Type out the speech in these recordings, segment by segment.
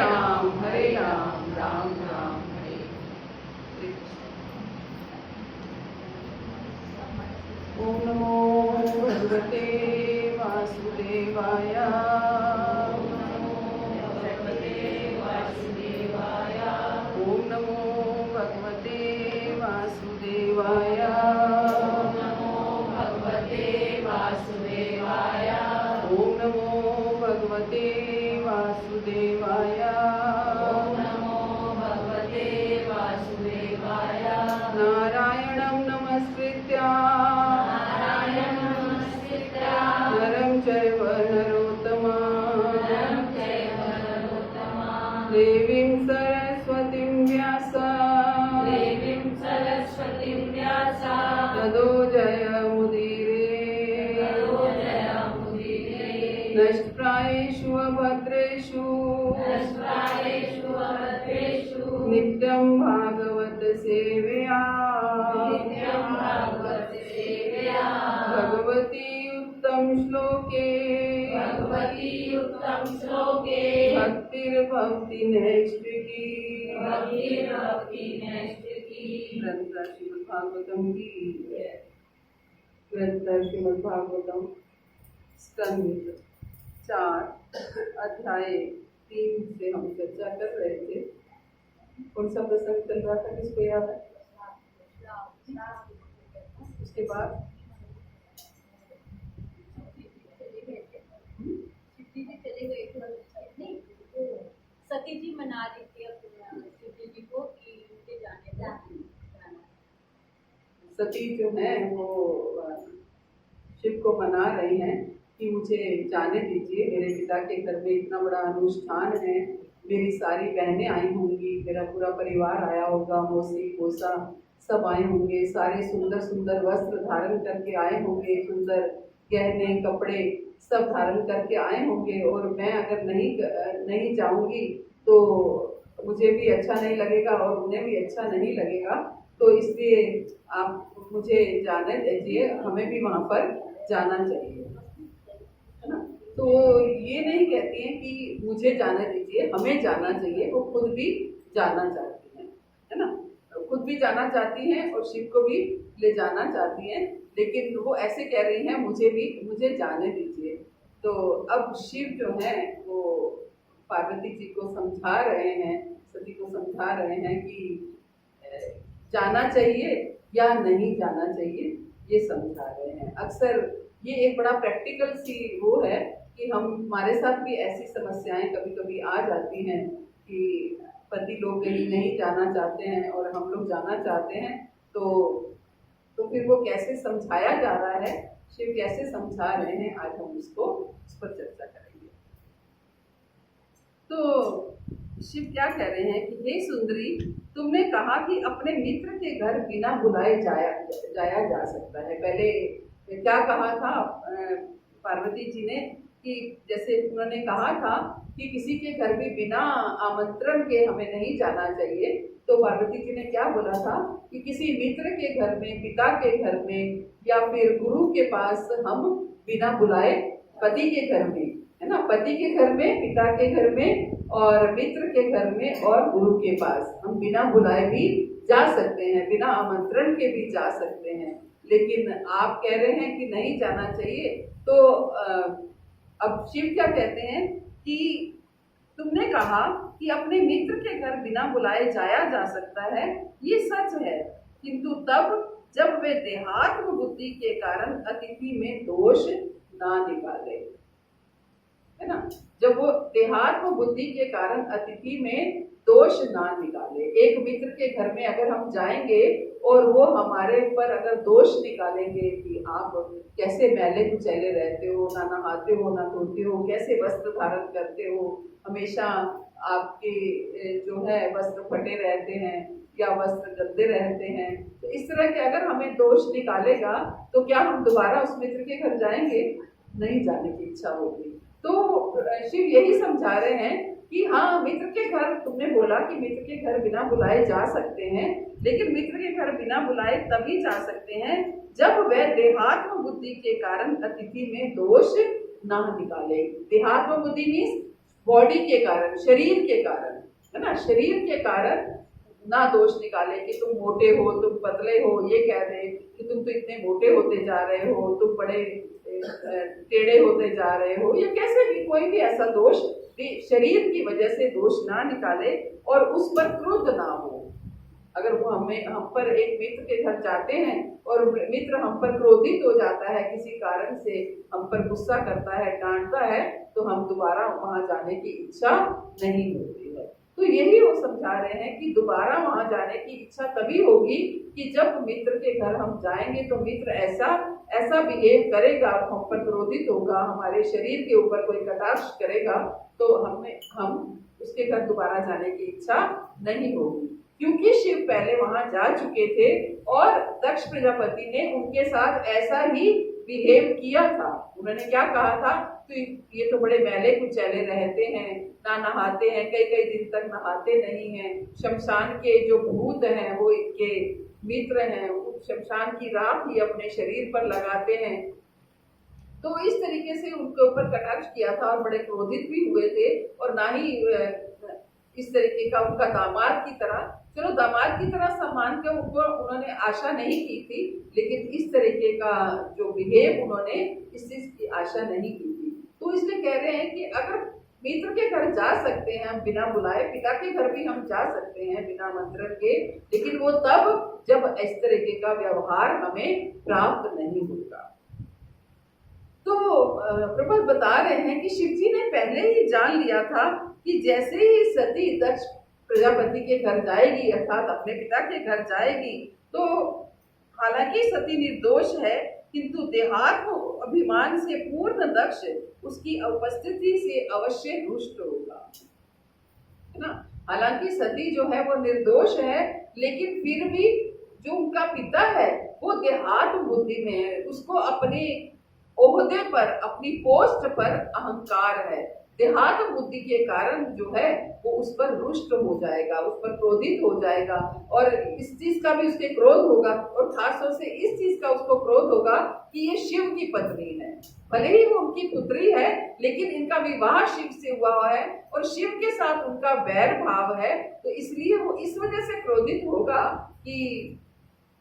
राम राम राम हरे। ओम नमो भगवते वासुदेवाय। ओम नमो भगवते वासुदेवाय। ओम नमो भगवते वासुदेवाय। ओम नमो भगवते वासुदेवाय। ओम नमो भगवते वासुदेवाय। नारायणं नमस्कृत्य नारायणं नमस्कृत्य नरं चैव नरोत्तमं नरं चैव नरोत्तमं देवीं सरस्वतीं व्यास देवीं सरस्वतीं व्यास ततो जयमुदीरे ततो जयमुदीरे। नष्टप्रायेषु अभद्रेषु नष्टप्रायेषु अभद्रेषु नित्यं भागवत सेवया नित्यं भागवत सेवया भगवती उत्तम श्लोके भगवती उत्तम श्लोके भक्तिर्भक्ति नैष्ठिकी भक्ति नैष्ठिकी। ग्रंथ श्रीमद् भागवतम की ग्रंथ श्रीमद् भागवतम स्कंद 4 अध्याय 3 से हम चर्चा कर रहे थे। कौन सा प्रसंग चल रहा था, किसको याद है? उसके बाद सती जी मना रही थी शिवजी जी को कि उनके जाना। सती जो है वो शिव को मना रही हैं कि मुझे जाने दीजिए, मेरे पिता के घर में इतना बड़ा अनुष्ठान है, मेरी सारी बहनें आई होंगी, मेरा पूरा परिवार आया होगा, मौसी पोसा सब आए होंगे, सारे सुंदर सुंदर वस्त्र धारण करके आए होंगे, सुंदर गहने कपड़े सब धारण करके आए होंगे, और मैं अगर नहीं जाऊंगी तो मुझे भी अच्छा नहीं लगेगा और उन्हें भी अच्छा नहीं लगेगा, तो इसलिए आप मुझे जाने दीजिए, हमें भी वहाँ पर जाना चाहिए, है ना। तो ये नहीं कहती हैं कि मुझे जाने दीजिए, हमें जाना चाहिए, वो खुद भी जाना चाहती हैं, है ना। खुद भी जाना चाहती हैं और शिव को भी ले जाना चाहती हैं, लेकिन वो ऐसे कह रही हैं मुझे जाने दीजिए। तो अब शिव जो है वो पार्वती जी को समझा रहे हैं, सती को समझा रहे हैं कि जाना चाहिए या नहीं जाना चाहिए, ये समझा रहे हैं। अक्सर ये एक बड़ा प्रैक्टिकल सी वो है कि हमारे साथ भी ऐसी समस्याएं कभी कभी आ जाती हैं कि पति लोग कहीं नहीं जाना चाहते हैं और हम लोग जाना चाहते हैं, तो फिर वो कैसे समझाया जा रहा है, शिव कैसे समझा रहे हैं, आज हम उस पर चर्चा करेंगे। तो शिव क्या कह रहे हैं कि हे सुंदरी, तुमने कहा कि अपने मित्र के घर बिना बुलाए जाया जा सकता है। पहले क्या कहा था पार्वती जी ने कि जैसे उन्होंने कहा था कि किसी के घर भी बिना आमंत्रण के हमें नहीं जाना चाहिए, तो पार्वती जी ने क्या बोला था कि किसी मित्र के घर में, पिता के घर में या फिर गुरु के पास हम बिना बुलाए, पति के घर में, है ना, पति के घर में, पिता के घर में और मित्र के घर में और गुरु के पास हम बिना बुलाए भी जा सकते हैं, बिना आमंत्रण के भी जा सकते हैं। लेकिन आप कह रहे हैं कि नहीं जाना चाहिए, तो अब शिव क्या कहते हैं कि तुमने कहा कि अपने मित्र के घर बिना बुलाए जाया जा सकता है, ये सच है, किंतु तब जब वे देहात्म बुद्धि के कारण अतिथि में दोष ना निकाले, है ना। जब वो देहात्म बुद्धि के कारण अतिथि में दोष ना निकाले। एक मित्र के घर में अगर हम जाएंगे और वो हमारे पर अगर दोष निकालेंगे कि आप कैसे मैले कुचैले रहते हो, ना नहाते हो ना धोते हो, कैसे वस्त्र धारण करते हो, हमेशा आपके जो है वस्त्र फटे रहते हैं या वस्त्र गंदे रहते हैं, तो इस तरह के अगर हमें दोष निकालेगा तो क्या हम दोबारा उस मित्र के घर जाएंगे? नहीं जाने की इच्छा होगी। तो शिव यही समझा रहे हैं कि हाँ, मित्र के घर, तुमने बोला कि मित्र के घर बिना बुलाए जा सकते हैं, लेकिन मित्र के घर बिना बुलाए तभी जा सकते हैं जब वह देहात्म बुद्धि के कारण अतिथि में दोष ना निकाले। देहात्म बुद्धि मीन्स बॉडी के कारण, शरीर के कारण, है ना, शरीर के कारण ना दोष निकाले कि तुम मोटे हो, तुम पतले हो, ये कह दे कि तुम तो इतने मोटे होते जा रहे हो, तुम बड़े टेढ़े होते जा रहे हो, या कैसे भी कोई भी ऐसा दोष भी शरीर की वजह से दोष ना निकाले और उस पर क्रोध ना हो। अगर वो हम पर एक मित्र के घर जाते हैं और मित्र हम पर क्रोधित हो जाता है, किसी कारण से हम पर गुस्सा करता है, डांटता है, तो हम दोबारा वहां जाने की इच्छा नहीं होती है। तो यही वो समझा रहे हैं कि दोबारा वहां जाने की इच्छा तभी होगी कि जब मित्र के घर हम जाएंगे तो मित्र ऐसा बिहेव करेगा, हम पर क्रोधित होगा, हमारे शरीर के ऊपर कोई कटाक्ष करेगा, तो हम उसके घर दोबारा जाने की इच्छा नहीं होगी, क्योंकि शिव पहले वहां जा चुके थे और दक्ष प्रजापति ने उनके साथ ऐसा ही बिहेव किया था। उन्होंने क्या कहा था, तो ये तो बड़े मैले कुचैले रहते हैं, ना नहाते हैं, कई कई दिन तक नहाते नहीं हैं, शमशान के जो भूत हैं वो इनके मित्र हैं, शमशान की राख ही अपने शरीर पर लगाते हैं। तो इस तरीके से उनके ऊपर कटाक्ष किया था और बड़े क्रोधित भी हुए थे, और ना ही इस तरीके का उनका दामाद की तरह, चलो दामाद की तरह सम्मान के ऊपर उन्होंने आशा नहीं की थी, लेकिन इस तरीके का जो बिहेव उन्होंने इस चीज की आशा नहीं की थी। तो इसलिए कह रहे हैं कि अगर मित्र के घर जा सकते हैं हम बिना बुलाए, पिता के घर भी हम जा सकते हैं बिना आमंत्रण के, लेकिन वो तब जब इस तरीके का व्यवहार हमें प्राप्त नहीं होगा। तो प्रभु बता रहे हैं कि शिव जी ने पहले ही जान लिया था कि जैसे ही सती दक्ष प्रजापति के घर जाएगी, अर्थात अपने पिता के घर जाएगी, तो हालांकि सती निर्दोष है, किंतु देहात्म अभिमान से पूर्ण दक्ष उसकी उपस्थिति से अवश्य रुष्ट होगा, है ना। हालांकि सती जो है वो निर्दोष है, लेकिन फिर भी जो उनका पिता है वो देहात्म बुद्धि में है, उसको अपने ओहदे पर, अपनी पोस्ट पर अहंकार है। देहात्म बुद्धि के कारण जो है वो उस पर रुष्ट हो जाएगा, उस पर क्रोधित हो जाएगा, और इस चीज का भी उसके क्रोध होगा, और खासतौर से इस चीज का उसको क्रोध होगा कि ये शिव की पत्नी है। भले ही वो उनकी पुत्री है, लेकिन इनका विवाह शिव से हुआ है और शिव के साथ उनका वैर भाव है, तो इसलिए वो इस वजह से क्रोधित होगा कि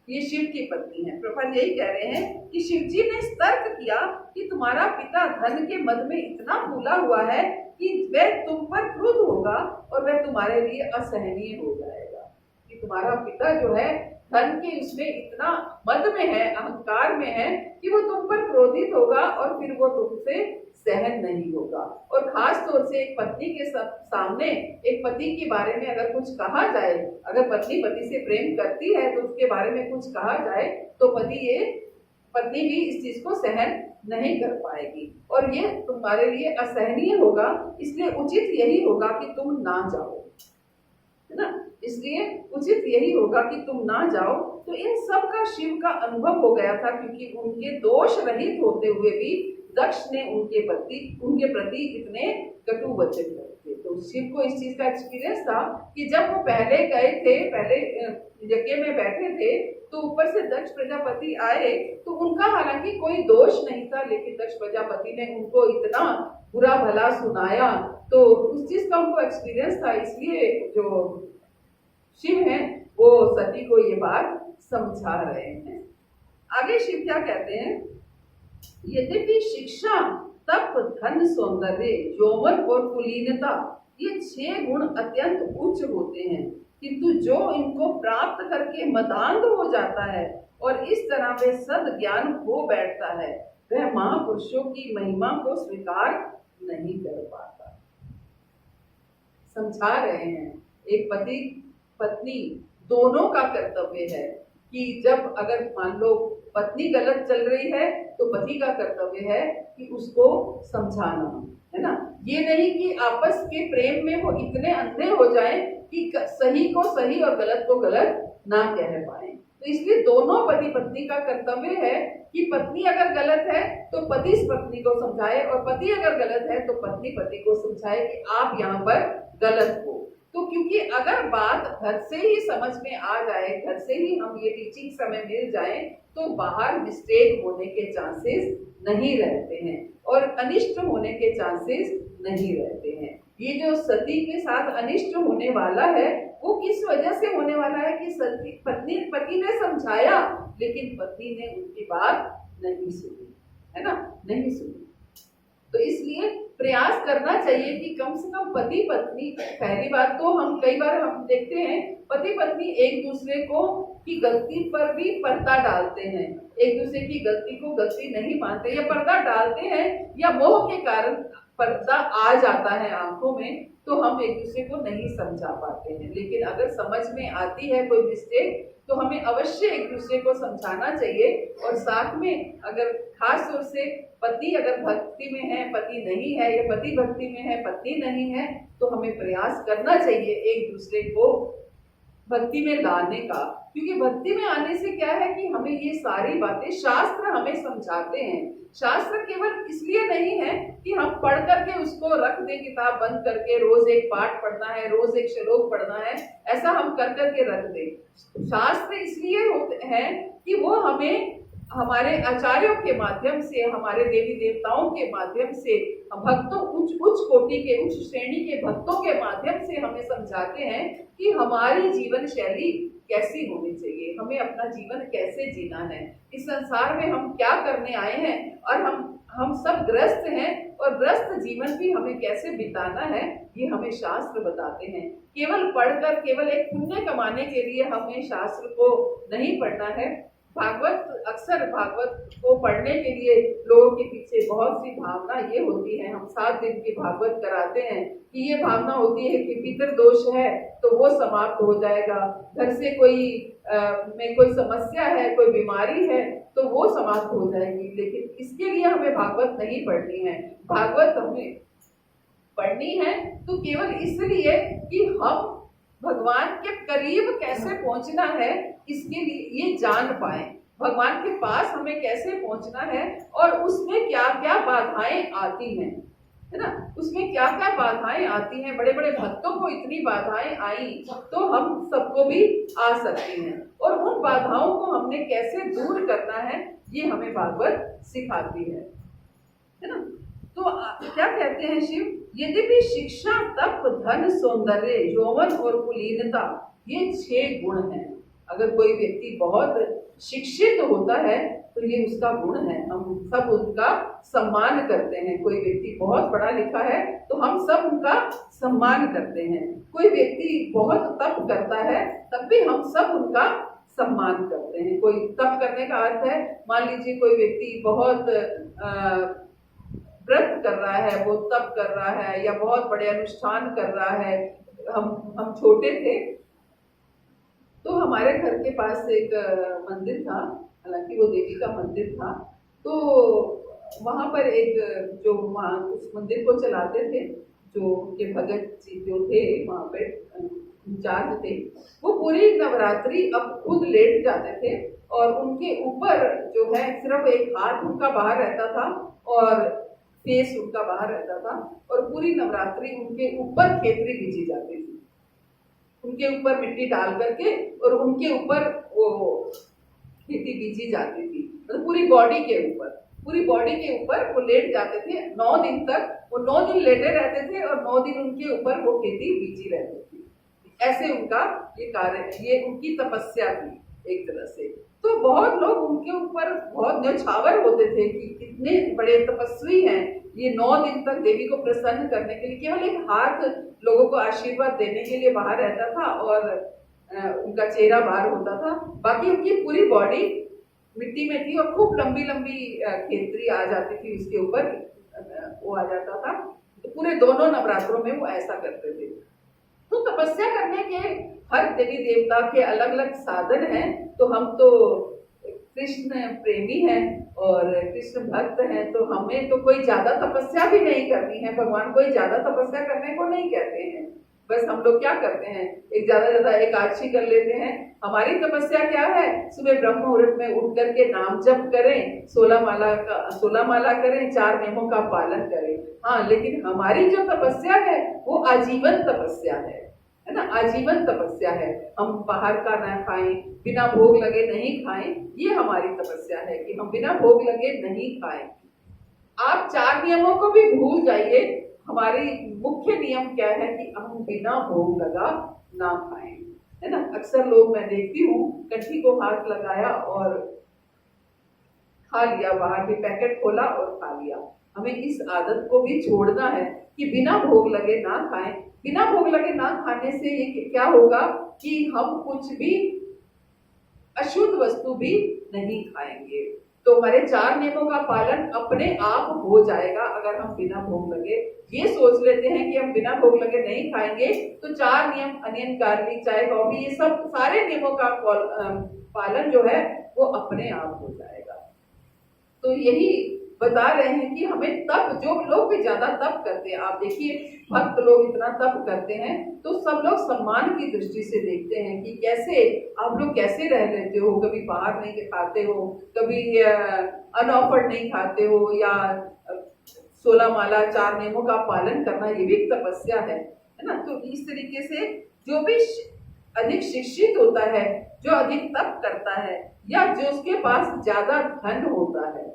ये शिव की पत्नी है। प्रभु यही कह रहे हैं कि शिव जी ने तर्क किया कि तुम्हारा पिता धन के मद में इतना भूला हुआ है कि वह तुम पर क्रुद्ध होगा और वह तुम्हारे लिए असहनीय हो जाएगा, कि तुम्हारा पिता जो है धन के उसमें इतना मद में है, अहंकार में है, कि वो तुम पर क्रोधित होगा और फिर वो तुमसे सहन नहीं होगा। और खास तौर से एक पत्नी के सामने एक पति के बारे में अगर कुछ कहा जाए, अगर पत्नी पति से प्रेम करती है तो उसके बारे में कुछ कहा जाए, तो पत्नी भी इस चीज को सहन नहीं कर पाएगी और ये तुम्हारे लिए असहनीय होगा। इसलिए उचित यही होगा कि तुम ना जाओ, है ना। इसलिए उचित यही होगा कि तुम ना जाओ। तो इन सब का शिव का अनुभव हो गया था, क्योंकि उनके दोष रहित होते हुए भी दक्ष ने उनके प्रति इतने कटु वचन कहे थे। तो शिव को इस चीज का एक्सपीरियंस था कि जब वो पहले गए थे, पहले यज्ञ में बैठे थे, तो ऊपर से दक्ष प्रजापति आए, तो उनका हालांकि कोई दोष नहीं था, लेकिन दक्ष प्रजापति ने उनको इतना बुरा भला सुनाया, तो उस चीज का उनको एक्सपीरियंस था। इसलिए जो शिव है वो सती को ये बात समझा रहे हैं। आगे शिव क्या कहते हैं, यद्यपि शिक्षा, तप, धन, सौंदर्य, यौवन और कुलीनता ये 6 गुण अत्यंत उच्च होते हैं, किंतु जो इनको प्राप्त करके मदांध हो जाता है और इस तरह वे सद ज्ञान हो बैठता है, वह महापुरुषों की महिमा को स्वीकार नहीं कर पाता। समझा रहे हैं एक पति पत्नी दोनों का कर्तव्य है कि जब अगर मान लो पत्नी गलत चल रही है तो पति का कर्तव्य है कि उसको समझाना, है ना। ये नहीं कि आपस के प्रेम में वो इतने अंधे हो जाएं कि सही को सही और गलत को गलत ना कह पाए। तो इसलिए दोनों पति पत्नी का कर्तव्य है कि पत्नी अगर गलत है तो पति इस पत्नी को समझाए, और पति अगर गलत है तो पत्नी पति को समझाए कि आप यहाँ पर गलत हो। तो क्योंकि अगर बात घर से ही समझ में आ जाए, घर से ही हम ये टीचिंग समय मिल जाए, तो बाहर मिस्टेक होने के चांसेस नहीं रहते हैं और अनिष्ट होने के चांसेस नहीं रहते हैं। ये जो सती के साथ अनिष्ट होने वाला है वो किस वजह से होने वाला है कि सती पति ने समझाया लेकिन पत्नी ने उनकी बात नहीं सुनी, है ना, नहीं सुनी। तो इसलिए प्रयास करना चाहिए कि कम से कम पति पत्नी, पहली बात तो हम कई बार हम देखते हैं पति पत्नी एक दूसरे को की गलती पर भी पर्दा डालते हैं, एक दूसरे की गलती को गलती नहीं मानते या पर्दा डालते हैं या मोह के कारण पर्दा आ जाता है आंखों में, तो हम एक दूसरे को नहीं समझा पाते हैं। लेकिन अगर समझ में आती है कोई मिस्टेक तो हमें अवश्य एक दूसरे को समझाना चाहिए। और साथ में अगर खास तौर से पति अगर भक्ति में है पति नहीं है, या पति भक्ति में है पत्नी नहीं है, तो हमें प्रयास करना चाहिए एक दूसरे को भक्ति में लाने का। क्योंकि भक्ति में आने से क्या है कि हमें ये सारी बातें शास्त्र हमें समझाते हैं। शास्त्र केवल इसलिए नहीं है कि हम पढ़ करके उसको रख दें, किताब बंद करके रोज एक पाठ पढ़ना है, रोज एक श्लोक पढ़ना है, ऐसा हम कर करके रख दें। शास्त्र इसलिए होते हैं कि वो हमें हमारे आचार्यों के माध्यम से, हमारे देवी देवताओं के माध्यम से, भक्तों उच्च कोटि के, उच्च श्रेणी के भक्तों के माध्यम से हमें समझाते हैं कि हमारी जीवन शैली कैसी होनी चाहिए, हमें अपना जीवन कैसे जीना है, इस संसार में हम क्या करने आए हैं, और हम सब ग्रस्त हैं और ग्रस्त जीवन भी हमें कैसे बिताना है, ये हमें शास्त्र बताते हैं। केवल पढ़कर, केवल एक पुण्य कमाने के लिए हमें शास्त्र को नहीं पढ़ना है। भागवत, अक्सर भागवत को पढ़ने के लिए लोगों के पीछे बहुत सी भावना ये होती है, हम 7 दिन की भागवत कराते हैं कि ये भावना होती है कि पितृ दोष है तो वो समाप्त हो जाएगा, घर से में कोई समस्या है, कोई बीमारी है तो वो समाप्त हो जाएगी। लेकिन इसके लिए हमें भागवत नहीं पढ़नी है। भागवत हमें पढ़नी है तो केवल इसलिए कि हम भगवान के करीब कैसे पहुंचना है इसके लिए ये जान पाए, भगवान के पास हमें कैसे पहुंचना है और उसमें क्या क्या बाधाएं आती हैं, है ना, उसमें क्या क्या बाधाएं आती हैं। बड़े बड़े भक्तों को इतनी बाधाएं आई तो हम सबको भी आ सकती हैं, और उन बाधाओं को हमने कैसे दूर करना है ये हमें भागवत सिखाती है ना। तो क्या कहते हैं शिव, यद्यपि शिक्षा, तप, धन, सौंदर्य, यौवन और कुलीनता ये 6 गुण हैं। अगर कोई व्यक्ति बहुत शिक्षित होता है तो ये उसका गुण है, हम सब उनका सम्मान करते हैं। कोई व्यक्ति बहुत पढ़ा लिखा है तो हम सब उनका सम्मान करते हैं। कोई व्यक्ति बहुत तप करता है तब भी हम सब उनका सम्मान करते हैं। कोई तप करने का अर्थ है, मान लीजिए कोई व्यक्ति बहुत व्रत कर रहा है, वो तप कर रहा है या बहुत बड़े अनुष्ठान कर रहा है। हम छोटे थे तो हमारे घर के पास एक मंदिर था, हालांकि वो देवी का मंदिर था, तो वहां पर एक जो वहाँ उस मंदिर को चलाते थे, जो उनके भगत जी जो थे वहाँ पे इंचार्ज थे, वो पूरी नवरात्रि अब खुद लेट जाते थे और उनके ऊपर जो है सिर्फ एक हाथ उनका बाहर रहता था और फेस उनका बाहर रहता था, और पूरी नवरात्रि उनके ऊपर खेतरी बीजी जाती थी, उनके ऊपर मिट्टी डाल करके और उनके ऊपर वो खेती बीजी जाती थी, मतलब पूरी बॉडी के ऊपर वो लेट जाते थे 9 दिन तक। वो 9 दिन लेटे रहते थे और 9 दिन उनके ऊपर वो खेती बीजी रहती थी। ऐसे उनका ये कार्य, ये उनकी तपस्या थी एक तरह से। तो बहुत लोग उनके ऊपर बहुत न्यौछावर होते थे कि कितने बड़े तपस्वी हैं, ये 9 दिन तक देवी को प्रसन्न करने के लिए केवल एक हाथ लोगों को आशीर्वाद देने के लिए बाहर रहता था और उनका चेहरा बाहर होता था, बाकी उनकी पूरी बॉडी मिट्टी में थी और खूब लंबी लंबी खेतरी आ जाती थी उसके ऊपर, वो आ जाता था। तो पूरे दोनों नवरात्रों में वो ऐसा करते थे। तो तपस्या करने के हर देवी देवता के अलग अलग साधन हैं। तो हम तो कृष्ण प्रेमी हैं और कृष्ण भक्त हैं, तो हमें तो कोई ज्यादा तपस्या भी नहीं करनी है, भगवान कोई ज्यादा तपस्या करने को नहीं कहते हैं। बस हम लोग क्या करते हैं, एक ज्यादा एकादशी कर लेते हैं। हमारी तपस्या क्या है, सुबह ब्रह्म मुहूर्त में उठ करके नाम जप करें, 16 माला करें, 4 नियमों का पालन करें। हाँ, लेकिन हमारी जो तपस्या है वो आजीवन तपस्या है ना, आजीवन तपस्या है। हम बाहर का ना खाएं, बिना भोग लगे नहीं खाएं, ये हमारी तपस्या है कि हम बिना भोग लगे नहीं खाएं। आप 4 नियमों को भी भूल जाइए हमारी मुख्य नियम क्या है कि हम बिना भोग लगा ना खाएं, है ना। अक्सर लोग मैं देखती हूँ कट्ठी को हाथ लगाया और खा लिया, बाहर के पैकेट खोला और खा लिया। हमें इस आदत को भी छोड़ना है कि बिना भोग लगे ना खाएं। बिना भोग लगे ना खाने से ये क्या होगा कि हम कुछ भी अशुद्ध वस्तु भी नहीं खाएंगे। तो हमारे 4 नियमों का पालन अपने आप हो जाएगा अगर हम बिना भोग लगे ये सोच लेते हैं कि हम बिना भोग लगे नहीं खाएंगे। तो 4 नियम, अनियन, गार्लिक, चाय, कॉफी, ये सब सारे नियमों का पालन जो है वो अपने आप हो जाएगा। तो यही बता रहे हैं कि हमें तप, जो लोग भी ज्यादा तप करते हैं, आप देखिए भक्त लोग इतना तप करते हैं तो सब लोग सम्मान की दृष्टि से देखते हैं कि कैसे आप लोग कैसे रह लेते हो, कभी बाहर नहीं खाते हो, कभी अनऑफर्ड नहीं खाते हो, या 16 माला 4 नियमों का पालन करना ये भी एक तपस्या है ना। तो इस तरीके से जो भी अधिक शिक्षित होता है, जो अधिक तप करता है, या जो उसके पास ज्यादा धन होता है,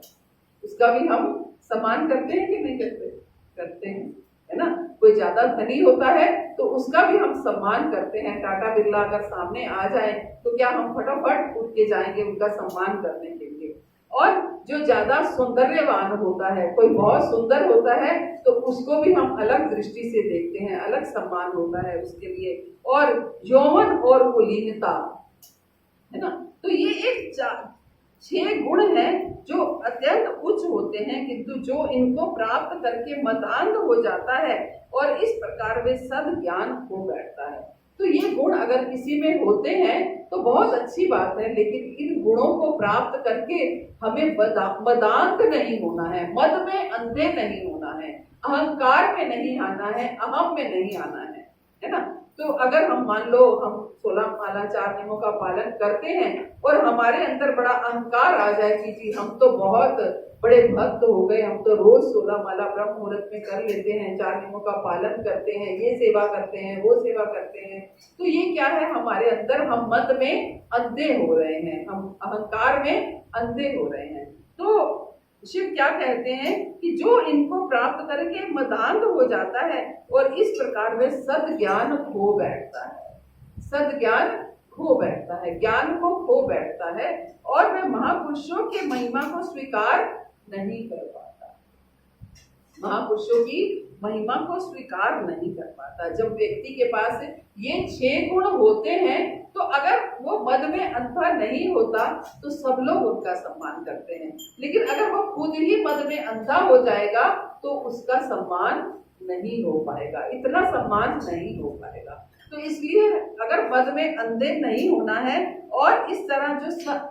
उसका भी हम सम्मान करते हैं कि नहीं करते? करते हैं, है ना। कोई ज्यादा धनी होता है तो उसका भी हम सम्मान करते हैं। टाटा बिरला अगर सामने आ जाए तो क्या हम फटाफट उठ के जाएंगे उनका सम्मान करने के लिए। और जो ज्यादा सौंदर्यवान होता है, कोई बहुत सुंदर होता है तो उसको भी हम अलग दृष्टि से देखते हैं, अलग सम्मान होता है उसके लिए। और यौवन और कुलीनता, है ना। तो ये एक 6 गुण हैं जो अत्यंत उच्च होते हैं, किंतु जो इनको प्राप्त करके मदान्ध हो जाता है और इस प्रकार वे सद ज्ञान हो बैठता है। तो ये गुण अगर किसी में होते हैं तो बहुत अच्छी बात है, लेकिन इन गुणों को प्राप्त करके हमें मदान्ध नहीं होना है, मद में अंधे नहीं होना है, अहंकार में नहीं आना है, अहम में नहीं आना है ना। तो अगर हम मान लो हम 16 माला 4 नियमों का पालन करते हैं और हमारे अंदर बड़ा अहंकार आ जाए कि जी हम तो बहुत बड़े भक्त हो गए, हम तो रोज 16 माला ब्रह्म मुहूर्त में कर लेते हैं, 4 नियमों का पालन करते हैं, ये सेवा करते हैं, वो सेवा करते हैं, तो ये क्या है, हमारे अंदर हम मद में अंधे हो रहे हैं, हम अहंकार में अंधे हो रहे हैं। तो शिव क्या कहते हैं कि जो इनको प्राप्त करके मदान्ध हो जाता है और इस प्रकार में सद ज्ञान खो बैठता है, सद ज्ञान खो बैठता है, ज्ञान को खो बैठता है और वह महापुरुषों के महिमा को स्वीकार नहीं कर पाता, महापुरुषों की महिमा को स्वीकार नहीं कर पाता। जब व्यक्ति के पास ये 6 गुण होते हैं तो अगर वो मद में अंधा नहीं होता तो सब लोग उनका सम्मान करते हैं, लेकिन अगर वो खुद ही मद में अंधा हो जाएगा तो उसका सम्मान नहीं हो पाएगा, इतना सम्मान नहीं हो पाएगा। तो इसलिए अगर मद में अंधे नहीं होना है और इस तरह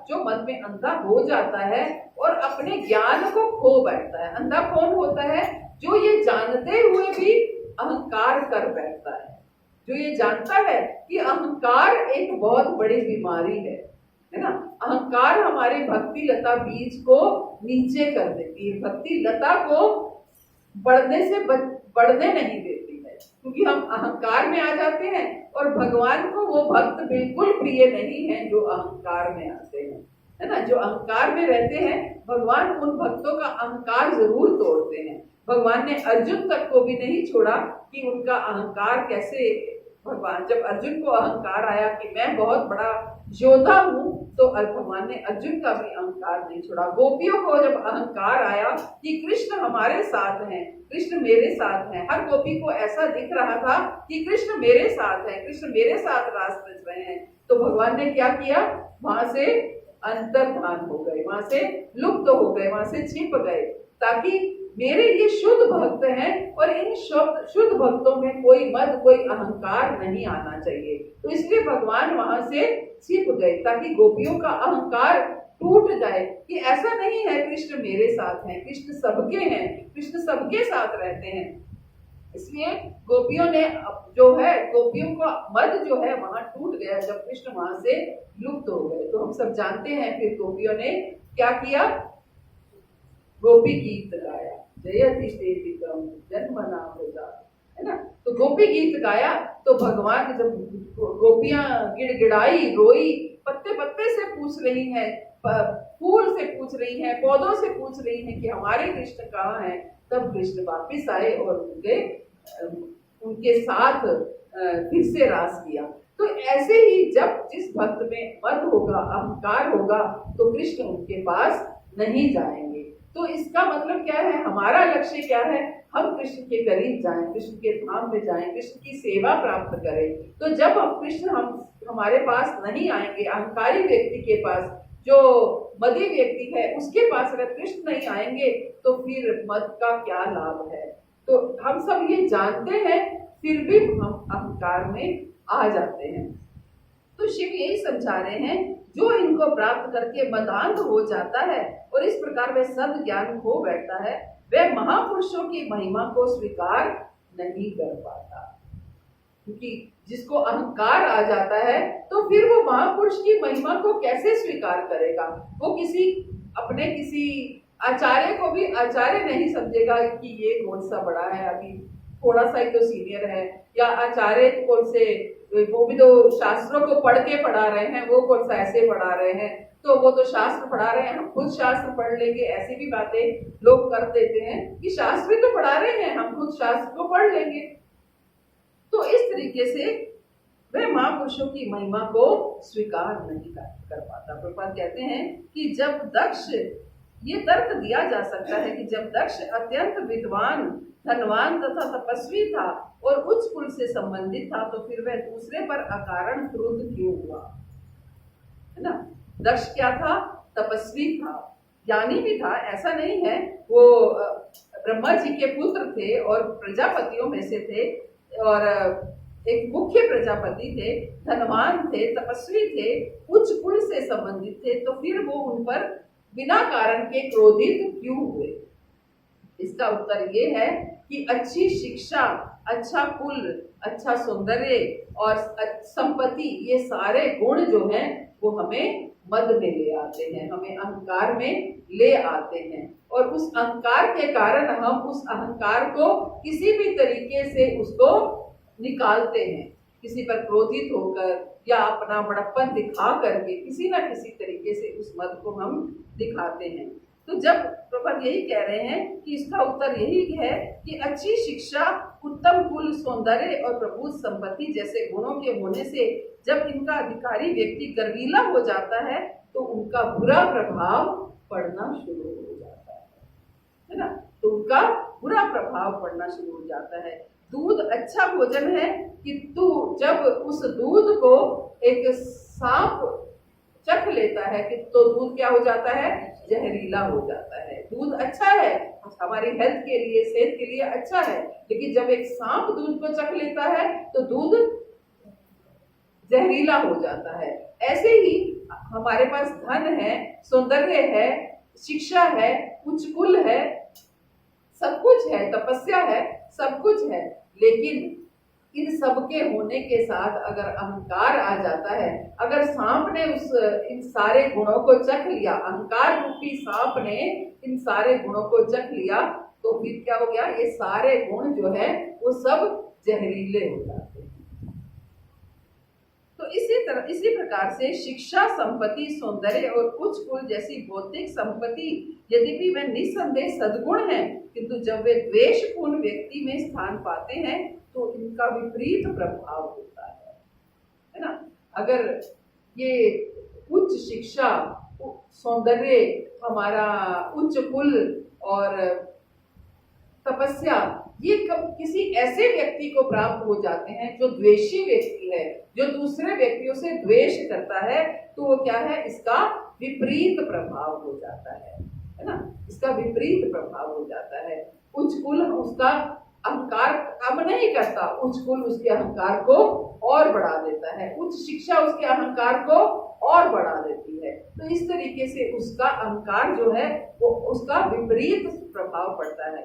जो मद में अंधा हो जाता है और अपने ज्ञान को खो बैठता है, अंधा कौन होता है? जो ये जानते हुए भी अहंकार कर बैठता है, जो ये जानता है कि अहंकार एक बहुत बड़ी बीमारी है ना। अहंकार हमारे भक्ति लता बीज को नीचे कर देती है, भक्ति लता को बढ़ने नहीं देती है, क्योंकि हम अहंकार में आ जाते हैं और भगवान को वो भक्त बिल्कुल प्रिय नहीं है जो अहंकार में आते हैं, है ना। जो अहंकार में रहते हैं भगवान उन भक्तों का अहंकार जरूर तोड़ते हैं। भगवान ने अर्जुन तक को भी नहीं छोड़ा कि उनका अहंकार कैसे, भगवान जब अर्जुन को अहंकार आया कि मैं बहुत बड़ा योद्धा हूँ तो भगवान ने अर्जुन का भी अहंकार नहीं छोड़ा। गोपियों को जब अहंकार आया कि कृष्ण हमारे साथ हैं, कृष्ण मेरे साथ हैं, हर गोपी को ऐसा दिख रहा था कि कृष्ण मेरे साथ है, कृष्ण मेरे साथ रास रच रहे हैं, तो भगवान ने क्या किया, वहां से अंतर्धान हो गए, वहां से लुप्त हो गए, वहां से छिप गए, ताकि मेरे ये शुद्ध भक्त हैं और इन शुद्ध भक्तों में कोई मद, कोई अहंकार नहीं आना चाहिए। तो इसलिए भगवान वहां से छिप गए ताकि गोपियों का अहंकार टूट जाए कि ऐसा नहीं है कृष्ण मेरे साथ हैं, कृष्ण सबके हैं, कृष्ण सबके साथ रहते हैं। इसलिए गोपियों ने जो है, गोपियों का मद जो है वहां टूट गया जब कृष्ण वहां से लुप्त हो गए। तो हम सब जानते हैं फिर गोपियों ने क्या किया, गोपी गीत गाया, जयति सेवितम जन्म नाम है ना। तो गोपी गीत गाया तो भगवान जब गोपियां गिड़गिड़ाई, रोई, पत्ते पत्ते से पूछ रही हैं, फूल से पूछ रही हैं, पौधों से पूछ रही हैं कि हमारे कृष्ण कहाँ हैं, तब कृष्ण वापिस आए और उनके साथ फिर से रास किया। तो ऐसे ही जब जिस भक्त में मद होगा, अहंकार होगा, तो कृष्ण उनके पास नहीं जाएंगे। तो इसका मतलब क्या है, हमारा लक्ष्य क्या है, हम कृष्ण के करीब जाएं, कृष्ण के धाम में जाएं, कृष्ण की सेवा प्राप्त करें। तो जब हम कृष्ण हमारे पास नहीं आएंगे, अहंकारी व्यक्ति के पास, जो मदी व्यक्ति है उसके पास अगर कृष्ण नहीं आएंगे, तो फिर मद का क्या लाभ है। तो हम सब ये जानते हैं, फिर भी हम अहंकार में आ जाते हैं। तो शिव यही समझा रहे हैं, जो इनको प्राप्त करके मदांध हो जाता है और इस प्रकार वह सद ज्ञान खो बैठता है, वह महापुरुषों की महिमा को स्वीकार नहीं कर पाता। क्योंकि जिसको अहंकार आ जाता है, तो फिर वो महापुरुष की महिमा को कैसे स्वीकार करेगा। वो किसी आचार्य को भी आचार्य नहीं समझेगा कि ये कौन सा बड़ा है, अभी थोड़ा सा ही तो सीनियर है, या आचार्य कौन से, वो भी तो शास्त्रों को पढ़ के पढ़ा रहे हैं, वो कौन सा ऐसे पढ़ा रहे हैं, तो वो तो शास्त्र पढ़ा रहे हैं, हम खुद शास्त्र पढ़ लेंगे। ऐसी भी बातें लोग कर देते हैं कि शास्त्र भी तो पढ़ा रहे हैं, हम खुद शास्त्र को पढ़ लेंगे। तो इस तरीके से वह महापुरुषों की महिमा को स्वीकार नहीं कर पाता। प्रभुपाद कहते हैं कि जब दक्ष, ये तर्क दिया जा सकता है कि जब दक्ष अत्यंत विद्वान, धनवान तथा तपस्वी था और उच्च कुल से संबंधित था, तो फिर वह दूसरे पर अकारण क्रोध क्यों हुआ, है ना। दक्ष क्या था, तपस्वी था, ज्ञानी भी था, ऐसा नहीं है। वो ब्रह्मा जी के पुत्र थे और प्रजापतियों में से थे, और एक मुख्य प्रजापति थे, धनवान थे, तपस्वी थे, उच्च कुल से संबंधित थे, तो फिर वो उन पर बिना कारण के क्रोधित क्यों हुए। इसका उत्तर ये है कि अच्छी शिक्षा, अच्छा कुल, अच्छा सौंदर्य और संपत्ति, ये सारे गुण जो हैं वो हमें मद में ले आते हैं, हमें अहंकार में ले आते हैं, और उस अहंकार के कारण हम उस अहंकार को किसी भी तरीके से उसको निकालते हैं, किसी पर क्रोधित होकर या अपना बड़प्पन दिखा करके किसी ना किसी तरीके से उस मद को हम दिखाते हैं। तो जब प्रभुपाद यही कह रहे हैं कि इसका उत्तर यही है कि अच्छी शिक्षा, उत्तम कुल, सौंदर्य और प्रभुत संपत्ति जैसे गुणों के होने से जब इनका अधिकारी व्यक्ति गर्वीला हो जाता है, तो उनका बुरा प्रभाव पड़ना शुरू हो जाता है ना। तो उनका बुरा प्रभाव पड़ना शुरू हो जाता है। दूध अच्छा भोजन है, किंतु जब उस दूध को एक सांप चख लेता है कि तो दूध क्या हो जाता है, जहरीला हो जाता है। दूध अच्छा है, हमारी हेल्थ के लिए, सेहत के लिए अच्छा है, लेकिन जब एक सांप दूध को चख लेता है तो दूध जहरीला हो जाता है। ऐसे ही हमारे पास धन है, सौंदर्य है, शिक्षा है, उच्च कुल है, सब कुछ है, तपस्या है, सब कुछ है, लेकिन इन सब के होने के साथ अगर अहंकार आ जाता है, अगर सांप ने इन सारे गुणों को चख लिया, अहंकार रूपी सांप ने इन सारे गुणों को चख लिया, तो फिर क्या हो गया, ये सारे गुण जो है वो सब जहरीले हो जाते हैं। तो इसी प्रकार से शिक्षा, संपत्ति, सौंदर्य और उच्च कुल जैसी भौतिक संपत्ति यद्यपि वे निस्संदेह सद्गुण हैं, किंतु जब वे द्वेषपूर्ण व्यक्ति में स्थान पाते हैं तो इनका विपरीत प्रभाव होता है ना। अगर ये उच्च शिक्षा, सौंदर्य, हमारा उच्च कुल और तपस्या, ये कब किसी ऐसे व्यक्ति को प्राप्त हो जाते हैं जो द्वेषी व्यक्ति है, जो दूसरे व्यक्तियों से द्वेष करता है, तो वो क्या है, इसका विपरीत प्रभाव हो जाता है ना। इसका विपरीत प्रभाव हो जाता है। उच्च कुल उसका अहंकार कम नहीं करता, उच्च कुल उसके अहंकार को और बढ़ा देता है, उच्च शिक्षा उसके अहंकार को और बढ़ा देती है। तो इस तरीके से उसका अहंकार जो है वो उसका विपरीत प्रभाव पड़ता है।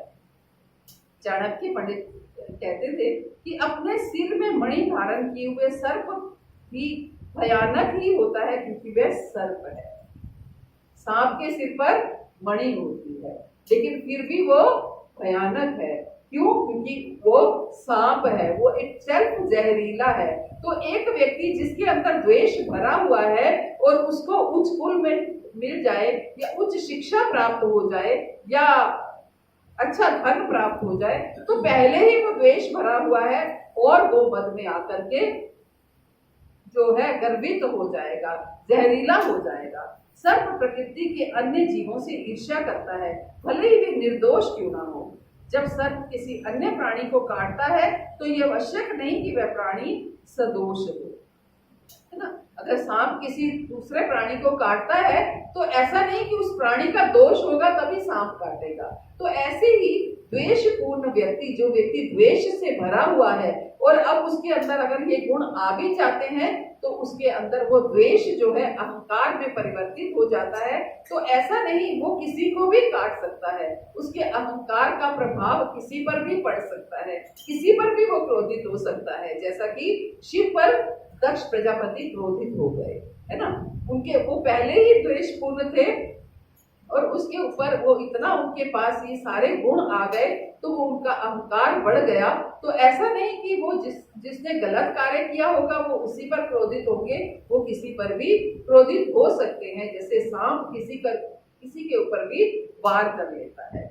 चाणक्य पंडित कहते थे कि अपने सिर में मणि धारण किए हुए सर्प भी भयानक ही होता है, क्योंकि वह सर्प है। सांप के सिर पर मणि होती है, लेकिन फिर भी वो भयानक है। क्यों? क्योंकि वो सांप है, वो एक सेल्फ जहरीला है। तो एक व्यक्ति जिसके अंदर द्वेष भरा हुआ है और उसको उच्च कुल में मिल जाए या उच्च शिक्षा प्राप्त हो जाए या अच्छा धन प्राप्त हो जाए, तो पहले ही वो द्वेष भरा हुआ है और वो मद में आकर के जो है गर्वित हो जाएगा, जहरीला हो जाएगा। सर्प प्रकृति के अन्य जीवों से ईर्ष्या करता है, भले ही वे निर्दोष क्यों ना हो। जब सर्प किसी अन्य प्राणी को काटता है तो यह आवश्यक नहीं कि वह प्राणी सदोष हो, है ना। अगर सांप किसी दूसरे प्राणी को काटता है तो ऐसा नहीं कि उस प्राणी का दोष होगा तभी सांप काटेगा। तो ऐसे ही द्वेषपूर्ण व्यक्ति, जो व्यक्ति द्वेष से भरा हुआ है और अब उसके अंदर अगर ये गुण आ भी जाते हैं तो उसके अंदर वो द्वेष जो है अहंकार में परिवर्तित हो जाता है। तो ऐसा नहीं, वो किसी को भी काट सकता है, उसके अहंकार का प्रभाव किसी पर भी पड़ सकता है, किसी पर भी वो क्रोधित हो सकता है। जैसा कि शिव पर दक्ष प्रजापति क्रोधित हो गए, है ना। उनके वो पहले ही द्वेषपूर्ण थे और उसके ऊपर वो इतना उनके पास ये सारे गुण आ गए तो वो उनका अहंकार बढ़ गया। तो ऐसा नहीं कि वो जिसने गलत कार्य किया होगा वो उसी पर क्रोधित होंगे, वो किसी पर भी क्रोधित हो सकते हैं। जैसे सांप किसी के ऊपर भी वार कर लेता है।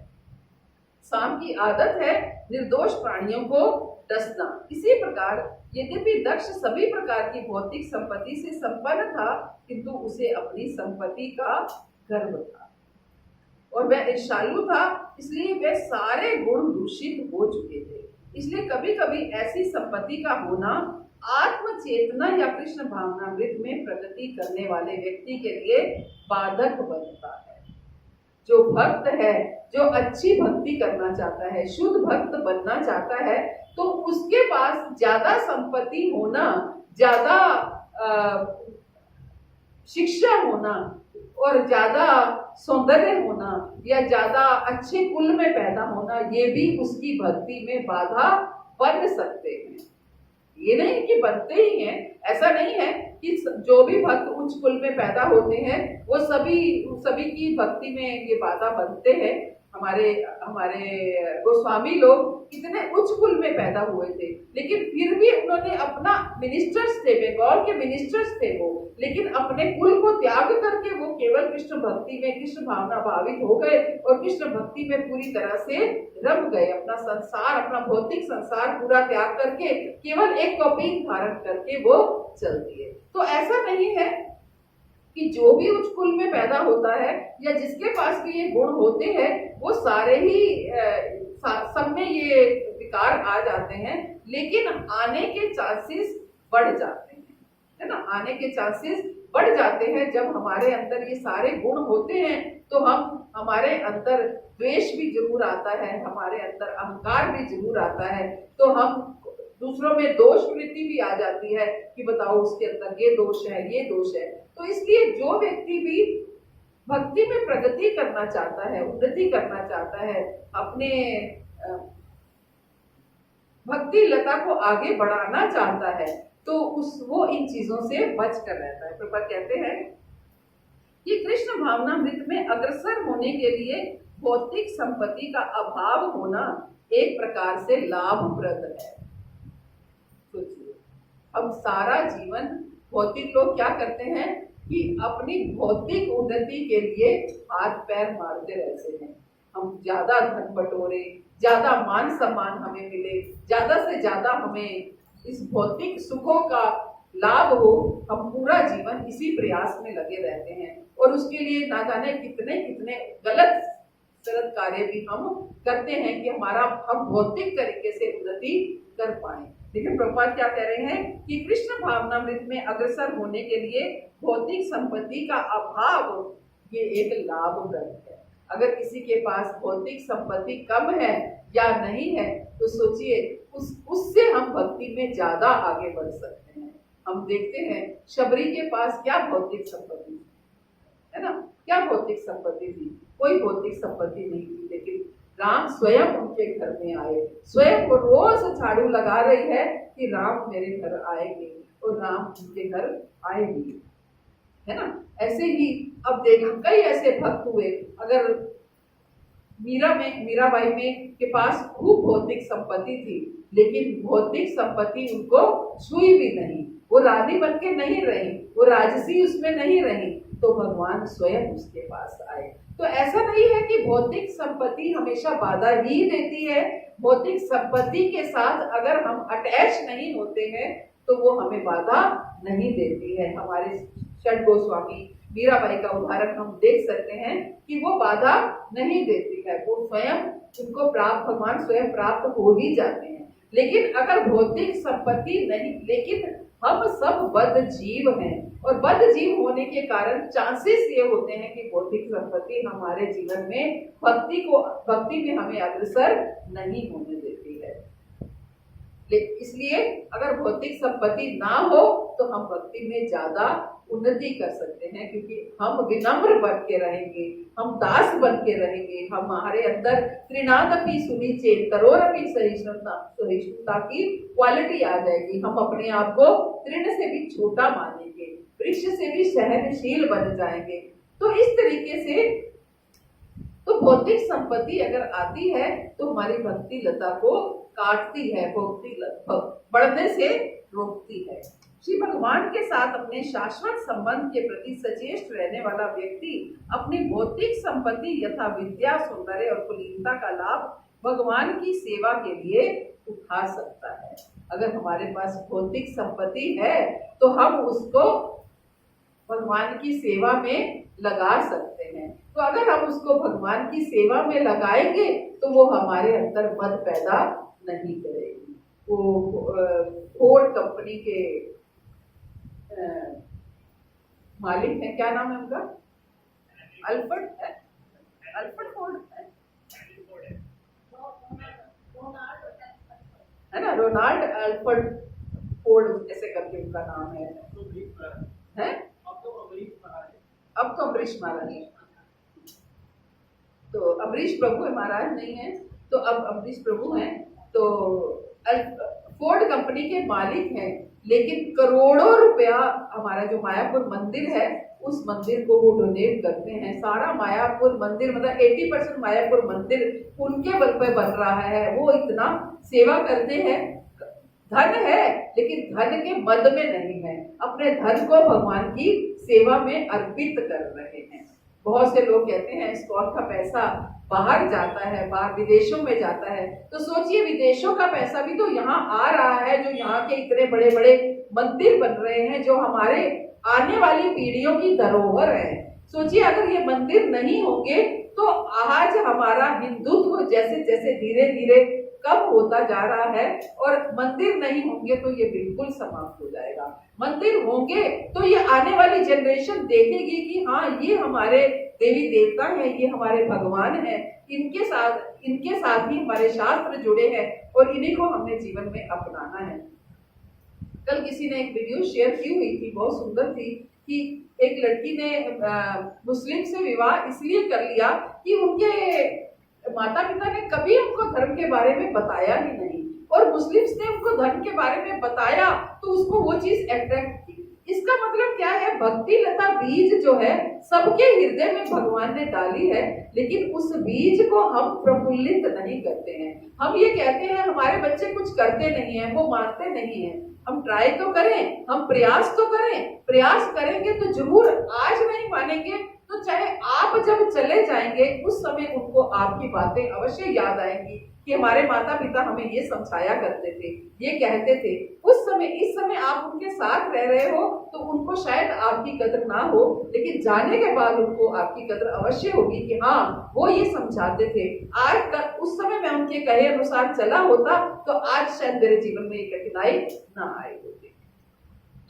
सांप की आदत है निर्दोष प्राणियों को डसना। इसी प्रकार यद्यपि दक्ष सभी प्रकार की भौतिक संपत्ति से संपन्न था, किंतु उसे अपनी संपत्ति का गर्व था और वह ईर्ष्यालु था, इसलिए वह सारे गुण दूषित हो चुके थे। इसलिए कभी कभी ऐसी संपत्ति का होना आत्मचेतना या कृष्ण भावनामृत में प्रगति करने वाले व्यक्ति के लिए बाधक बनता है। जो भक्त है, जो अच्छी भक्ति करना चाहता है, शुद्ध भक्त बनना चाहता है, तो उसके पास ज्यादा संपत्ति होना, ज्यादा शिक्षा होना और ज्यादा सौंदर्य होना या ज्यादा अच्छे कुल में पैदा होना, ये भी उसकी भक्ति में बाधा बन सकते हैं। ये नहीं कि बनते ही हैं, ऐसा नहीं है कि जो भी भक्त उच्च कुल में पैदा होते हैं वो सभी की भक्ति में ये बाधा बनते हैं। हमारे गोस्वामी लोग कितने उच्च कुल में पैदा हुए थे, लेकिन फिर भी उन्होंने अपना मिनिस्टर्स थे, बंगाल के मिनिस्टर्स थे वो, लेकिन अपने कुल को त्याग करके वो केवल कृष्ण भक्ति में, कृष्ण भावना भावित हो गए और कृष्ण भक्ति में पूरी तरह से रम गए। अपना संसार, अपना भौतिक संसार पूरा त्याग करके केवल एक कौपीन धारण करके वो चल दिए। तो ऐसा नहीं है कि जो भी उच्च कुल में पैदा होता है या जिसके पास भी ये गुण होते हैं वो सारे ही सब में ये विकार आ जाते हैं, लेकिन आने के चांसेस बढ़ जाते हैं, है ना। आने के चांसेस बढ़ जाते हैं जब हमारे अंदर ये सारे गुण होते हैं। तो हमारे अंदर द्वेष भी जरूर आता है, हमारे अंदर अहंकार भी जरूर आता है, तो हम दूसरों में दोष वृत्ति भी आ जाती है कि बताओ उसके अंदर ये दोष है, ये दोष है। तो इसलिए जो व्यक्ति भी भक्ति में प्रगति करना चाहता है, उन्नति करना चाहता है, अपने भक्ति लता को आगे बढ़ाना चाहता है, तो वो इन चीजों से बच कर रहता है। प्रभुपाद कहते हैं कि कृष्ण भावनामृत में अग्रसर होने के लिए भौतिक संपत्ति का अभाव होना एक प्रकार से लाभप्रद है। सोचिए, हम सारा जीवन भौतिक लोग क्या करते हैं कि अपनी भौतिक उन्नति के लिए हाथ पैर मारते रहते हैं। हम ज्यादा धन बटोरे, ज्यादा मान सम्मान हमें मिले, ज्यादा से ज्यादा हमें इस भौतिक सुखों का लाभ हो, हम पूरा जीवन इसी प्रयास में लगे रहते हैं और उसके लिए ना जाने कितने कितने गलत कार्य भी हम करते हैं कि हम भौतिक तरीके से उन्नति कर पाए। लेकिन प्रभुपाद क्या कह रहे हैं कि कृष्ण भावनामृत में अग्रसर होने के लिए भौतिक संपत्ति का अभाव ये एक लाभप्रद है। अगर किसी के पास भौतिक संपत्ति कम है या नहीं है तो सोचिए उससे हम भक्ति में ज्यादा आगे बढ़ सकते हैं। हम देखते हैं शबरी के पास क्या भौतिक संपत्ति थी, है ना, क्या भौतिक संपत्ति थी? कोई भौतिक संपत्ति नहीं थी, लेकिन राम स्वयं उनके घर में आए, स्वयं वो रोज झाड़ू लगा रही है कि राम मेरे घर आएंगे और राम उनके घर आएंगे, है ना। ऐसे ही अब देखा कई ऐसे भक्त हुए। अगर मीराबाई में के पास खूब भौतिक संपत्ति थी, लेकिन भौतिक संपत्ति उनको छुई भी नहीं, वो रानी बन के नहीं रही, वो राजसी उसमें नहीं रही, तो भगवान स्वयं उसके पास आए। तो ऐसा नहीं है कि भौतिक संपत्ति हमेशा बाधा ही देती है। भौतिक संपत्ति के साथ अगर हम अटैच नहीं होते हैं तो वो हमें बाधा नहीं देती है। हमारे षड गोस्वामी मीराबाई का उदाहरण हम देख सकते हैं कि वो बाधा नहीं देती है, वो स्वयं उनको प्राप्त, भगवान स्वयं प्राप्त हो ही जाते हैं। लेकिन अगर भौतिक संपत्ति नहीं, लेकिन हम सब बद्ध जीव हैं और बद्ध जीव होने के कारण चांसेस ये होते हैं कि भौतिक संपत्ति हमारे जीवन में भक्ति में हमें अग्रसर नहीं होने देती है। इसलिए अगर भौतिक संपत्ति ना हो तो हम भक्ति में ज्यादा उन्नति कर सकते हैं, क्योंकि हम विनम्र बन के रहेंगे, हम दास बन के रहेंगे, हमारे अंदर त्रिनादपि सुनिचेत करोरपि सहिष्णुता की क्वालिटी आ जाएगी। हम अपने आप को तृण से भी छोटा मानेंगे, वृक्ष से भी सहनशील बन जाएंगे। तो इस तरीके से तो भौतिक संपत्ति अगर आती है तो हमारी भक्ति लता को काटती है, बढ़ने से रोकती है। श्री भगवान के साथ अपने शाश्वत संबंध के प्रति सचेष्ट रहने वाला व्यक्ति अपनी भौतिक संपत्ति यथा विद्या, सौंदर्य और कुलीनता का लाभ भगवान की सेवा के लिए उठा सकता है। अगर हमारे पास भौतिक संपत्ति है तो हम उसको भगवान की सेवा में लगा सकते हैं। तो अगर हम उसको भगवान की सेवा में लगाएंगे तो वो हमारे अंदर मद पैदा नहीं करेगी। वो फोर्ड कंपनी के मालिक है, क्या नाम है उनका? अल्फ्रेड फोर्ड है ना, रोनाल्ड अल्फ्रेड फोर्ड ऐसे करके उनका नाम है। अब तो अमरीश महाराज है, तो अमरीश प्रभु है, महाराज नहीं है, तो अब अमरीश प्रभु हैं। तो फोर्ड कंपनी के मालिक हैं, लेकिन करोड़ों रुपया हमारा जो मायापुर मंदिर है उस मंदिर को वो डोनेट करते हैं। सारा मायापुर मंदिर मतलब 80% मायापुर मंदिर उनके बल पे बन रहा है। वो इतना सेवा करते हैं, धन है लेकिन धन के मद में नहीं है, अपने धन को भगवान की सेवा में अर्पित कर रहे हैं। बहुत से लोग कहते हैं स्कॉट का पैसा बाहर जाता है, बाहर विदेशों में जाता है, तो सोचिए विदेशों का पैसा भी तो यहाँ आ रहा है, जो यहाँ के इतने बड़े बड़े मंदिर बन रहे हैं, जो हमारे आने वाली पीढ़ियों की धरोहर है। सोचिए अगर ये मंदिर नहीं होंगे तो आज हमारा हिंदुत्व जैसे जैसे धीरे धीरे कम होता जा रहा है, और मंदिर नहीं होंगे तो ये बिल्कुल समाप्त हो जाएगा। मंदिर होंगे तो ये आने वाली जनरेशन देखेगी कि हाँ ये हमारे देवी देवता हैं, ये हमारे भगवान हैं, इनके साथ ही हमारे शास्त्र जुड़े हैं और इन्हीं को हमने जीवन में अपनाना है। कल किसी ने एक वीडियो शेयर की हुई थी, बहुत सुंदर थी, कि एक लड़की ने मुस्लिम से विवाह इसलिए कर लिया कि उनके माता पिता ने कभी उनको धर्म के बारे में बताया ही नहीं, और मुस्लिम्स ने उनको धर्म के बारे में बताया तो उसको वो चीज अट्रैक्ट की। इसका मतलब क्या है, भक्ति लता बीज जो है सबके हृदय में भगवान ने डाली है, लेकिन उस बीज को हम प्रफुल्लित नहीं करते हैं। हम ये कहते हैं हमारे बच्चे कुछ करते नहीं है, वो मानते नहीं है। हम ट्राई तो करें, हम प्रयास तो करें, प्रयास करेंगे तो जरूर, आज नहीं मानेंगे तो चाहे आप जब चले जाएंगे उस समय उनको आपकी बातें अवश्य याद आएंगी कि हमारे माता पिता हमें ये समझाया करते थे, ये कहते थे उस समय। इस समय आप उनके साथ रह रहे हो तो उनको शायद आपकी कदर ना हो, लेकिन जाने के बाद उनको आपकी कदर अवश्य होगी कि हाँ वो ये समझाते थे। आज उस समय मैं उनके कहे अनुसार चला होता तो आज शायद मेरे जीवन में ये कठिनाई ना आई होती।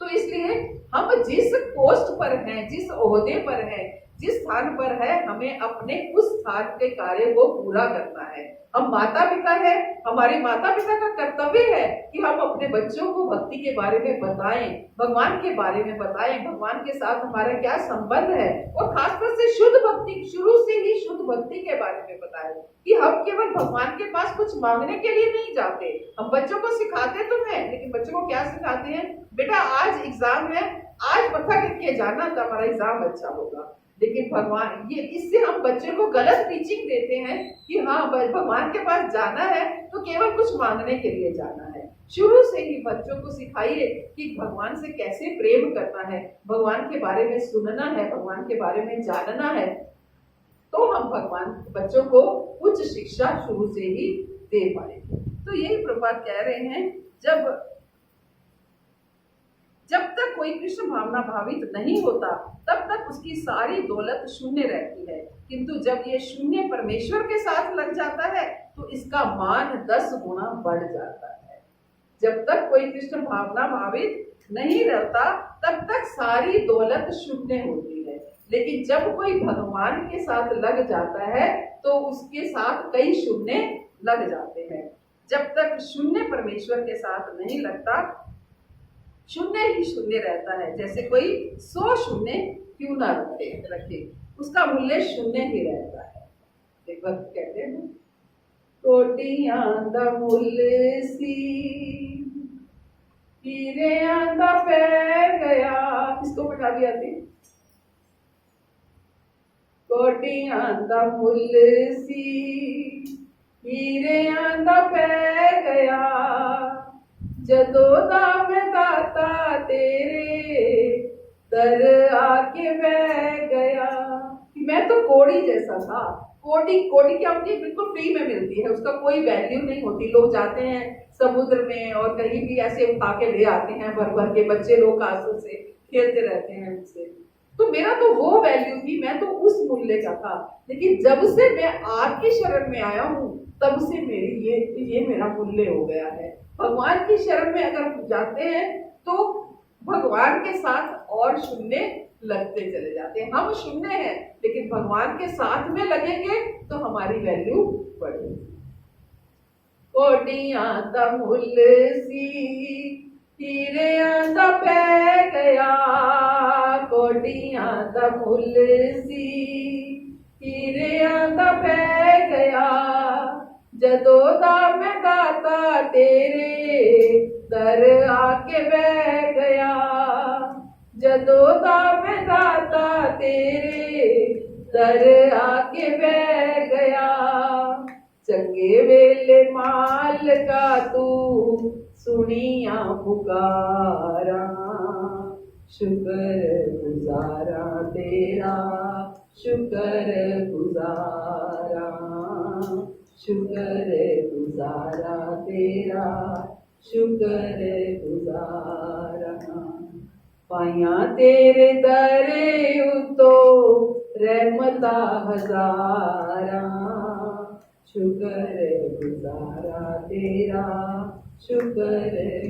तो इसलिए हम जिस पोस्ट पर हैं, जिस ओहदे पर हैं, जिस स्थान पर है, हमें अपने उस स्थान के कार्य को पूरा करना है। हम माता पिता है, हमारे माता पिता का कर्तव्य है कि हम अपने बच्चों को भक्ति के बारे में बताएं, भगवान के बारे में बताएं, भगवान के साथ हमारा क्या संबंध है, और खासकर से शुद्ध भक्ति, शुरू से ही शुद्ध भक्ति के बारे में बताएं कि हम केवल भगवान के पास कुछ मांगने के लिए नहीं जाते। हम बच्चों को सिखाते तो हैं, लेकिन बच्चों को क्या सिखाते हैं, बेटा आज एग्जाम है, आज पता करके जाना तो हमारा एग्जाम अच्छा होगा। लेकिन भगवान, ये इससे हम बच्चे को गलत टीचिंग देते हैं कि हाँ भगवान के पास जाना है तो केवल कुछ मांगने के लिए जाना है। शुरू से ही बच्चों को सिखाइए कि भगवान से कैसे प्रेम करना है, भगवान के बारे में सुनना है, भगवान के बारे में जानना है। तो हम भगवान बच्चों को उच्च शिक्षा शुरू से ही दे पाएंगे। तो यही प्रभुपाद कह रहे हैं, जब तक कोई कृष्ण भावना भावित नहीं होता तब तक उसकी सारी दौलत शून्य रहती है, किंतु जब ये शून्य परमेश्वर के साथ लग जाता है तो इसका मान 10 गुना बढ़ जाता है। जब तक कोई कृष्ण भावना भावित नहीं रहता तब तक सारी दौलत शून्य होती है, लेकिन जब कोई भगवान के साथ लग जाता है तो उसके साथ कई शून्य लग जाते हैं। जब तक शून्य परमेश्वर के साथ नहीं लगता, शून्य ही शून्य रहता है। जैसे कोई 100 शून्य क्यों ना रखे, उसका मूल्य शून्य ही रहता है। एक वक्त कहते हैं, कोटियां दा मूल्य सी हीरे आंदा पै गया। किसको पंजाबी आती? कोटियां दा मूल्य सी हीरे आंदा पै गया, जदों दा मैं दाता तेरे दर आके बह गया। मैं तो कोड़ी जैसा था। कोड़ी क्या होती है? बिल्कुल फ्री में मिलती है, उसका कोई वैल्यू नहीं होती। लोग जाते हैं समुद्र में और कहीं भी ऐसे उठा के ले आते हैं, भर भर के बच्चे लोग कांसों से खेलते रहते हैं उनसे। तो मेरा तो वो वैल्यू थी, मैं तो उस मूल्य का था। लेकिन जब से मैं आपकी शरण में आया हूँ तब से मेरी ये मेरा मूल्य हो गया है। भगवान की शरण में अगर जाते हैं तो भगवान के साथ और शून्य लगते चले जाते हैं। हम शून्य हैं, लेकिन भगवान के साथ में लगेंगे तो हमारी वैल्यू बढ़ेगी। कोटियां दा मुल्ल सी हीरे दा पै गया, कोटियां दा मुल्ल सी हीरे दा पै गया, जदों दा मैं दाता तेरे दर आके बह गया, जदों दा मैं दाता तेरे दर आके बह गया। चंगे वेले माल का तू सुनिया पुकारा, शुक्र गुजारा तेरा शुक्र गुजारा, शुक्र गुजारा तेरा शुक्र गुजारा। पाया तेरे दरे उतो रहमता हजारा, शुक्र गुजारा तेरा शुक्र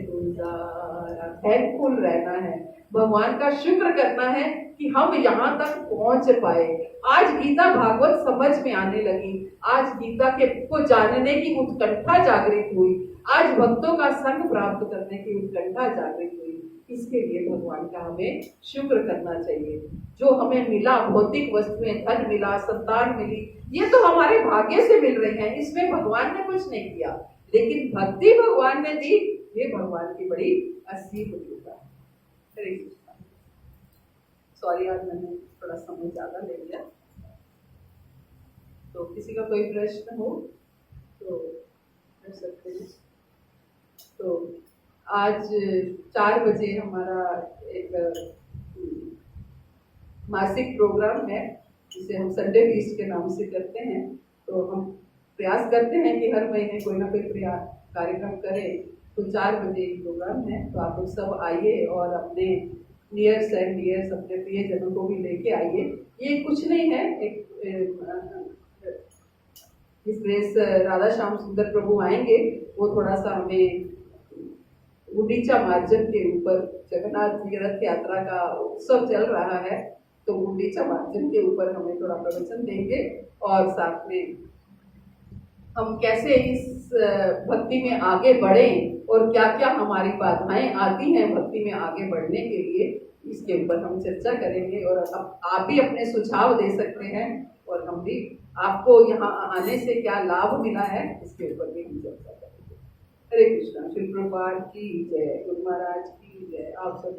गुजारा। थैंकफुल रहना है, भगवान का शुक्र करना है कि हम यहाँ तक पहुंच पाए। आज गीता भागवत समझ में आने लगी, आज गीता के को जानने की उत्कंठा जागृत हुई, आज भक्तों का संग प्राप्त करने की उत्कंठा जागृत हुई। इसके लिए भगवान का हमें शुक्र करना चाहिए। जो हमें मिला, भौतिक वस्तुएं, धन मिला, संतान मिली, ये तो हमारे भाग्य से मिल रहे हैं, इसमें भगवान ने कुछ नहीं किया। लेकिन भक्ति भगवान ने दी, ये भगवान की बड़ी असीम कृपा है। हरे कृष्णा। सॉरी, आज मैंने थोड़ा समय ज्यादा ले लिया। तो किसी का कोई प्रश्न हो तो कर सकते हैं। तो आज 4 बजे हमारा एक मासिक प्रोग्राम है जिसे हम संडे फीस्ट के नाम से करते हैं। तो हम प्रयास करते हैं कि हर महीने कोई ना कोई कार्यक्रम करें। तो 4 बजे प्रोग्राम है, तो आप लोग सब आइए और अपने नियर्स एंड डियर्स, अपने प्रियजनों को भी लेके आइए। ये कुछ नहीं है, इसमें राधा श्याम सुंदर प्रभु आएंगे, वो थोड़ा सा हमें गुंडीचा मार्जन के ऊपर, जगन्नाथ जी रथ यात्रा का उत्सव चल रहा है, तो गुंडीचा मार्जन के ऊपर हमें थोड़ा प्रवचन देंगे और साथ में हम कैसे इस भक्ति में आगे बढ़ें और क्या क्या हमारी बाधाएं आती हैं भक्ति में आगे बढ़ने के लिए, इसके ऊपर हम चर्चा करेंगे। और आप भी अपने सुझाव दे सकते हैं और हम भी आपको यहाँ आने से क्या लाभ मिला है इसके ऊपर भी हम चर्चा करेंगे। हरे कृष्णा। श्री प्रभुपाद की जय, गुरु महाराज की जय। आप सब